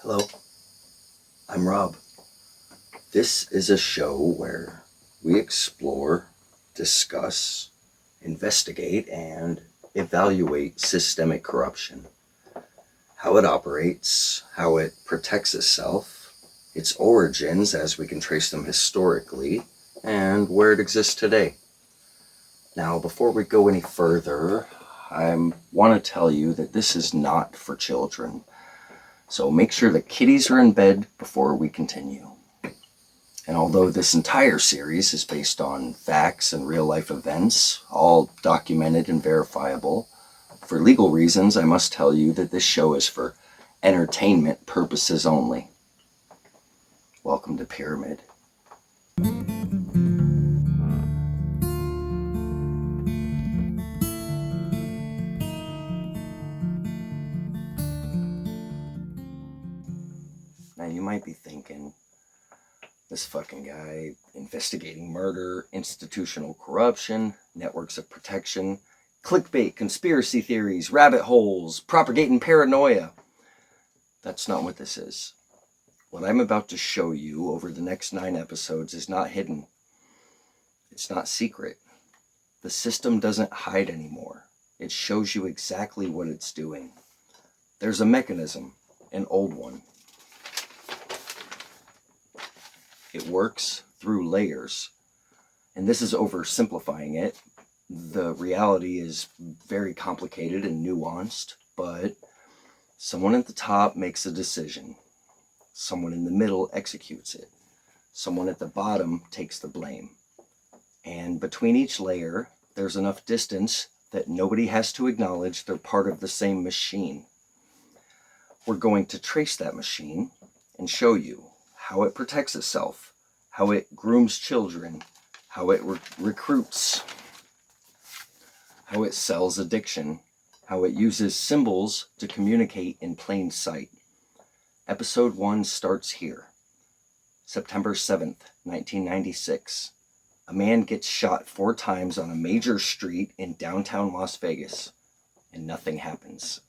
Hello, I'm Rob. This is a show where we explore, discuss, investigate, and evaluate systemic corruption, how it operates, how it protects itself, its origins as we can trace them historically, and where it exists today. Now, before we go any further, I want to tell you that this is not for children. So make sure the kiddies are in bed before we continue. And although this entire series is based on facts and real life events, all documented and verifiable, for legal reasons, I must tell you that this show is for entertainment purposes only. Welcome to Pyramid. Now you might be thinking, this fucking guy investigating murder, institutional corruption, networks of protection, clickbait, conspiracy theories, rabbit holes, propagating paranoia. That's not what this is. What I'm about to show you over the next 9 episodes is not hidden. It's not secret. The system doesn't hide anymore. It shows you exactly what it's doing. There's a mechanism, an old one. It works through layers. And this is oversimplifying it. The reality is very complicated and nuanced, but someone at the top makes a decision. Someone in the middle executes it. Someone at the bottom takes the blame. And between each layer, there's enough distance that nobody has to acknowledge they're part of the same machine. We're going to trace that machine and show you how it protects itself, how it grooms children, how it recruits, how it sells addiction, how it uses symbols to communicate in plain sight. Episode 1 starts here. September 7th, 1996. A man gets shot 4 times on a major street in downtown Las Vegas, and nothing happens.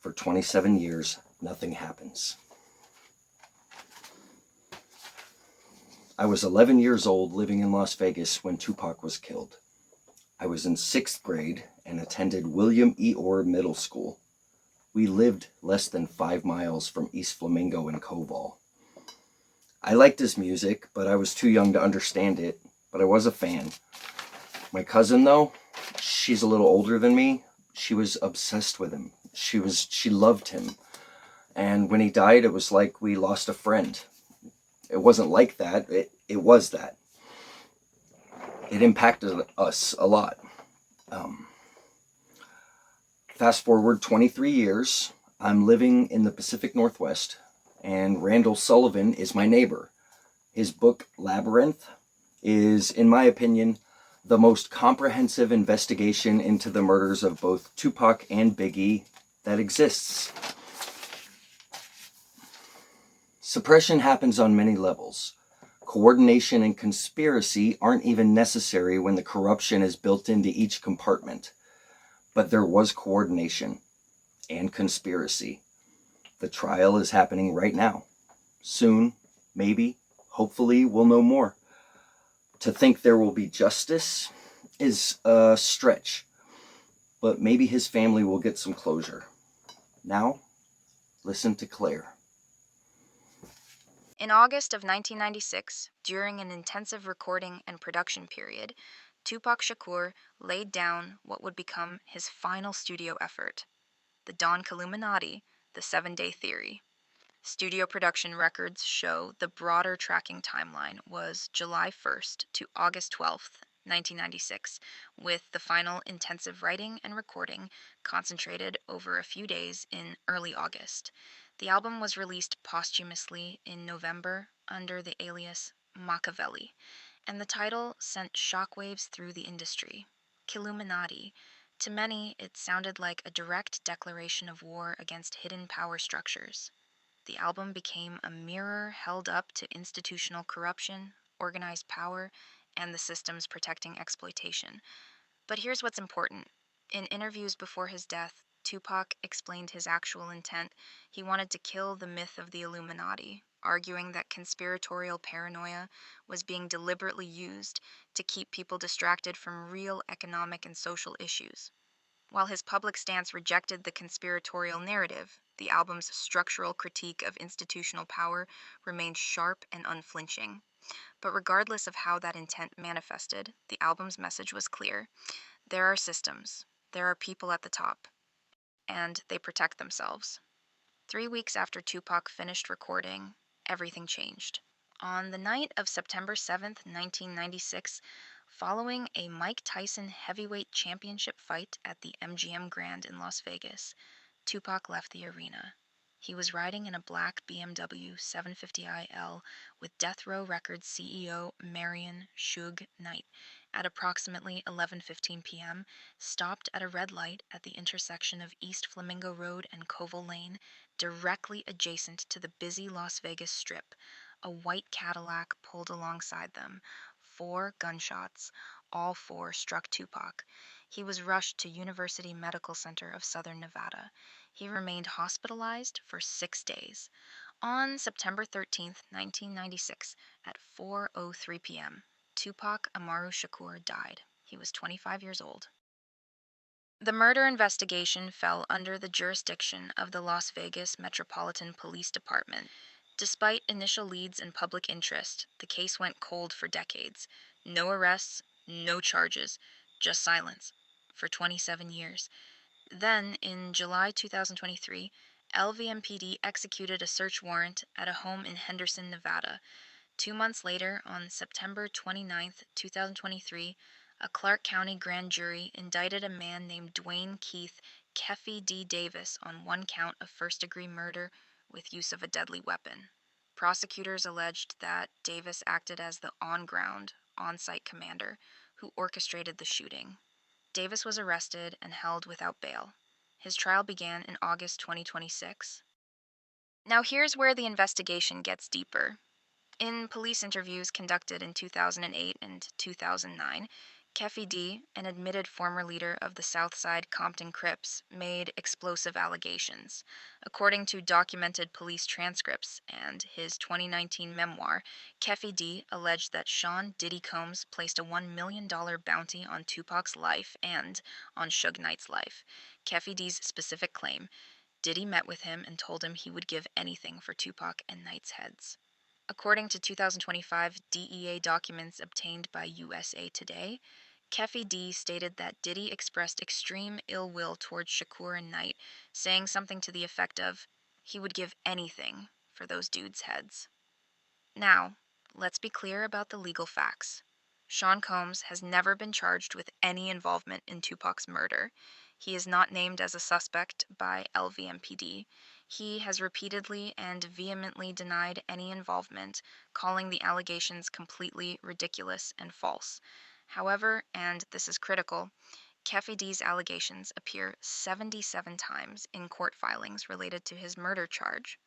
For 27 years, nothing happens. I was 11 years old living in Las Vegas when Tupac was killed. I was in 6th grade and attended William E. Orr Middle School. We lived less than 5 miles from East Flamingo and Koval. I liked his music, but I was too young to understand it, but I was a fan. My cousin, though, she's a little older than me. She was obsessed with him. She loved him. And when he died, it was like we lost a friend. It wasn't like that. It was that. It impacted us a lot. Fast forward 23 years, I'm living in the Pacific Northwest, and Randall Sullivan is my neighbor. His book, Labyrinth, is, in my opinion, the most comprehensive investigation into the murders of both Tupac and Biggie that exists. Suppression happens on many levels. Coordination and conspiracy aren't even necessary when the corruption is built into each compartment. But there was coordination and conspiracy. The trial is happening right now. Soon, maybe, hopefully, we'll know more. To think there will be justice is a stretch, but maybe his family will get some closure. Now, listen to Claire. In August of 1996, during an intensive recording and production period, Tupac Shakur laid down what would become his final studio effort, the Dawn Killuminati, the 7-Day Theory. Studio production records show the broader tracking timeline was July 1st to August 12th, 1996, with the final intensive writing and recording concentrated over a few days in early August. The album was released posthumously in November under the alias Machiavelli, and the title sent shockwaves through the industry. Killuminati. To many, it sounded like a direct declaration of war against hidden power structures. The album became a mirror held up to institutional corruption, organized power, and the systems protecting exploitation. But here's what's important. In interviews before his death, Tupac explained his actual intent. He wanted to kill the myth of the Illuminati, arguing that conspiratorial paranoia was being deliberately used to keep people distracted from real economic and social issues. While his public stance rejected the conspiratorial narrative, the album's structural critique of institutional power remained sharp and unflinching. But regardless of how that intent manifested, the album's message was clear. There are systems, there are people at the top, and they protect themselves. 3 weeks after Tupac finished recording, everything changed. On the night of September 7th, 1996, following a Mike Tyson heavyweight championship fight at the MGM Grand in Las Vegas, Tupac left the arena. He was riding in a black BMW 750iL with Death Row Records CEO Marion Suge Knight at approximately 11:15 p.m., stopped at a red light at the intersection of East Flamingo Road and Koval Lane, directly adjacent to the busy Las Vegas Strip. A white Cadillac pulled alongside them. 4 gunshots, all 4 struck Tupac. He was rushed to University Medical Center of Southern Nevada. He remained hospitalized for 6 days. On September 13th, 1996, at 4:03 p.m., Tupac Amaru Shakur died. He was 25 years old. The murder investigation fell under the jurisdiction of the Las Vegas Metropolitan Police Department. Despite initial leads and public interest, the case went cold for decades. No arrests, no charges, just silence for 27 years. Then, in July 2023, LVMPD executed a search warrant at a home in Henderson, Nevada. 2 months later, on September 29th, 2023, a Clark County grand jury indicted a man named Dwayne Keith Keffy D. Davis on 1 count of first-degree murder with use of a deadly weapon. Prosecutors alleged that Davis acted as the on-ground, on-site commander who orchestrated the shooting. Davis was arrested and held without bail. His trial began in August 2026. Now here's where the investigation gets deeper. In police interviews conducted in 2008 and 2009, Keffy D., an admitted former leader of the Southside Compton Crips, made explosive allegations. According to documented police transcripts and his 2019 memoir, Keffy D. alleged that Sean Diddy Combs placed a $1 million bounty on Tupac's life and on Suge Knight's life. Keffy D's specific claim: Diddy met with him and told him he would give anything for Tupac and Knight's heads. According to 2025 DEA documents obtained by USA Today, Keffy D stated that Diddy expressed extreme ill will towards Shakur and Knight, saying something to the effect of, he would give anything for those dudes' heads. Now, let's be clear about the legal facts. Sean Combs has never been charged with any involvement in Tupac's murder. He is not named as a suspect by LVMPD. He has repeatedly and vehemently denied any involvement, calling the allegations completely ridiculous and false. However, and this is critical, Keffy D's allegations appear 77 times in court filings related to his murder charge.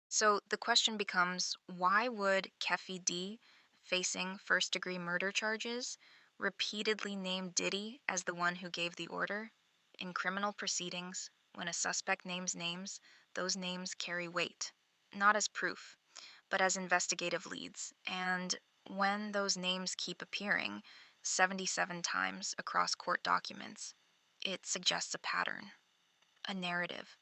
So the question becomes, why would Keffy D, facing first-degree murder charges, repeatedly name Diddy as the one who gave the order? In criminal proceedings, when a suspect names names, those names carry weight, not as proof, but as investigative leads. And when those names keep appearing 77 times across court documents, it suggests a pattern, a narrative,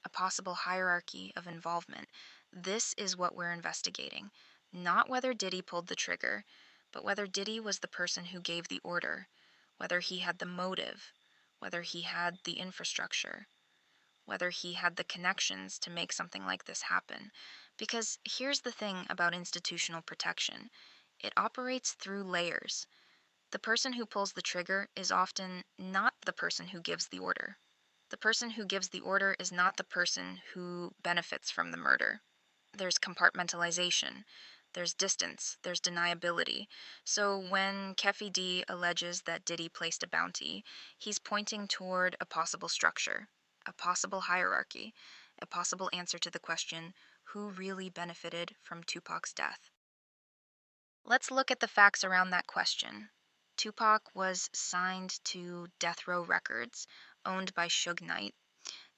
a possible hierarchy of involvement. This is what we're investigating. Not whether Diddy pulled the trigger, but whether Diddy was the person who gave the order, whether he had the motive, whether he had the infrastructure, whether he had the connections to make something like this happen. Because here's the thing about institutional protection: it operates through layers. The person who pulls the trigger is often not the person who gives the order. The person who gives the order is not the person who benefits from the murder. There's compartmentalization, there's distance, there's deniability. So when Keffy D alleges that Diddy placed a bounty, he's pointing toward a possible structure, a possible hierarchy, a possible answer to the question, who really benefited from Tupac's death? Let's look at the facts around that question. Tupac was signed to Death Row Records, owned by Suge Knight,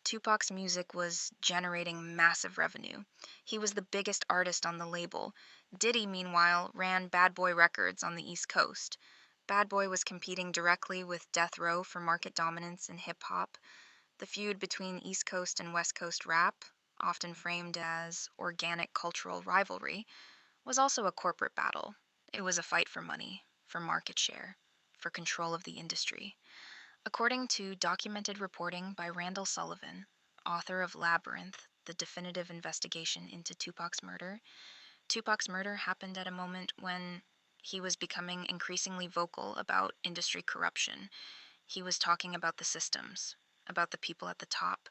Tupac's music was generating massive revenue. He was the biggest artist on the label. Diddy, meanwhile, ran Bad Boy Records on the East Coast. Bad Boy was competing directly with Death Row for market dominance in hip hop. The feud between East Coast and West Coast rap, often framed as organic cultural rivalry, was also a corporate battle. It was a fight for money, for market share, for control of the industry. According to documented reporting by Randall Sullivan, author of Labyrinth, the definitive investigation into Tupac's murder happened at a moment when he was becoming increasingly vocal about industry corruption. He was talking about the systems, about the people at the top.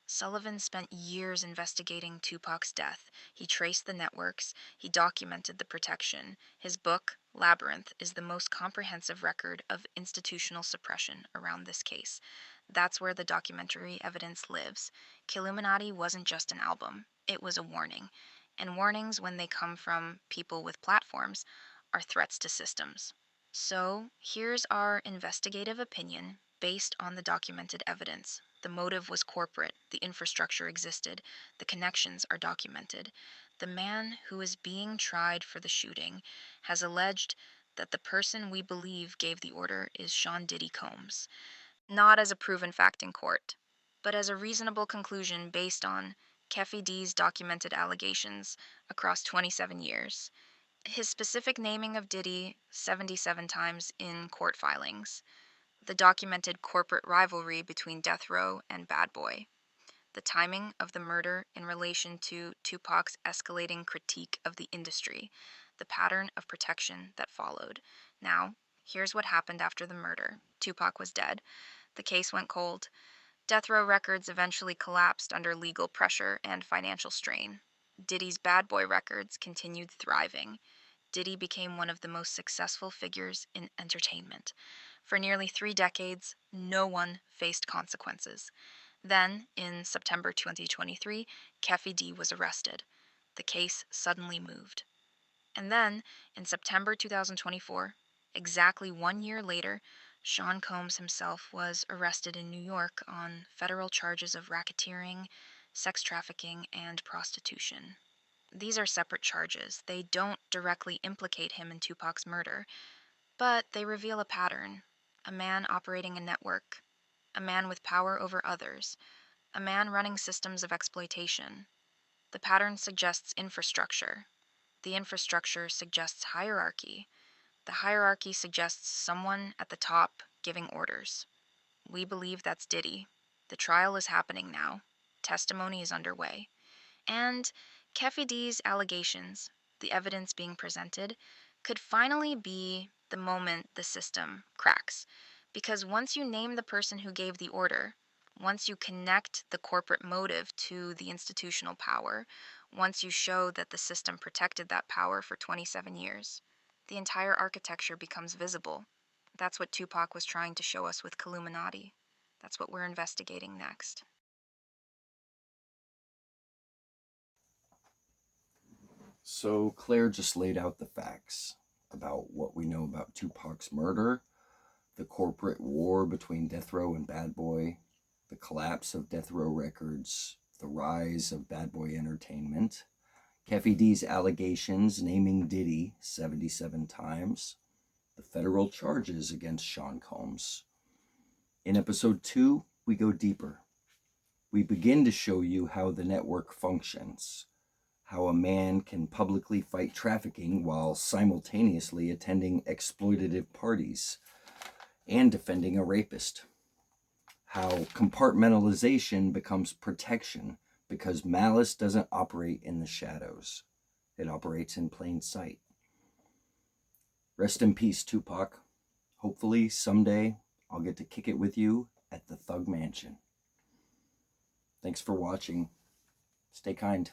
Sullivan spent years investigating Tupac's death. He traced the networks, he documented the protection. His book, Labyrinth, is the most comprehensive record of institutional suppression around this case. That's where the documentary evidence lives. Killuminati wasn't just an album, it was a warning. And warnings, when they come from people with platforms, are threats to systems. So, here's our investigative opinion based on the documented evidence. The motive was corporate, the infrastructure existed, the connections are documented. The man who is being tried for the shooting has alleged that the person we believe gave the order is Sean Diddy Combs, not as a proven fact in court, but as a reasonable conclusion based on Keffi D's documented allegations across 27 years. His specific naming of Diddy 77 times in court filings, the documented corporate rivalry between Death Row and Bad Boy, the timing of the murder in relation to Tupac's escalating critique of the industry, the pattern of protection that followed. Now, here's what happened after the murder. Tupac was dead. The case went cold. Death Row Records eventually collapsed under legal pressure and financial strain. Diddy's Bad Boy Records continued thriving. Diddy became one of the most successful figures in entertainment. For nearly 3 decades, no one faced consequences. Then, in September 2023, Keffi D was arrested. The case suddenly moved. And then, in September 2024, exactly 1 year later, Sean Combs himself was arrested in New York on federal charges of racketeering, sex trafficking, and prostitution. These are separate charges. They don't directly implicate him in Tupac's murder, but they reveal a pattern. A man operating a network, a man with power over others, a man running systems of exploitation. The pattern suggests infrastructure. The infrastructure suggests hierarchy. The hierarchy suggests someone at the top giving orders. We believe that's Diddy. The trial is happening now. Testimony is underway. And Keffi D's allegations, the evidence being presented, could finally be the moment the system cracks. Because once you name the person who gave the order, once you connect the corporate motive to the institutional power, once you show that the system protected that power for 27 years, the entire architecture becomes visible. That's what Tupac was trying to show us with Killuminati. That's what we're investigating next. So Claire just laid out the facts about what we know about Tupac's murder, the corporate war between Death Row and Bad Boy, the collapse of Death Row Records, the rise of Bad Boy Entertainment, Keffi D's allegations naming Diddy 77 times, the federal charges against Sean Combs. In episode 2, we go deeper. We begin to show you how the network functions, how a man can publicly fight trafficking while simultaneously attending exploitative parties and defending a rapist, how compartmentalization becomes protection because malice doesn't operate in the shadows. It operates in plain sight. Rest in peace, Tupac. Hopefully, someday, I'll get to kick it with you at the Thug Mansion. Thanks for watching. Stay kind.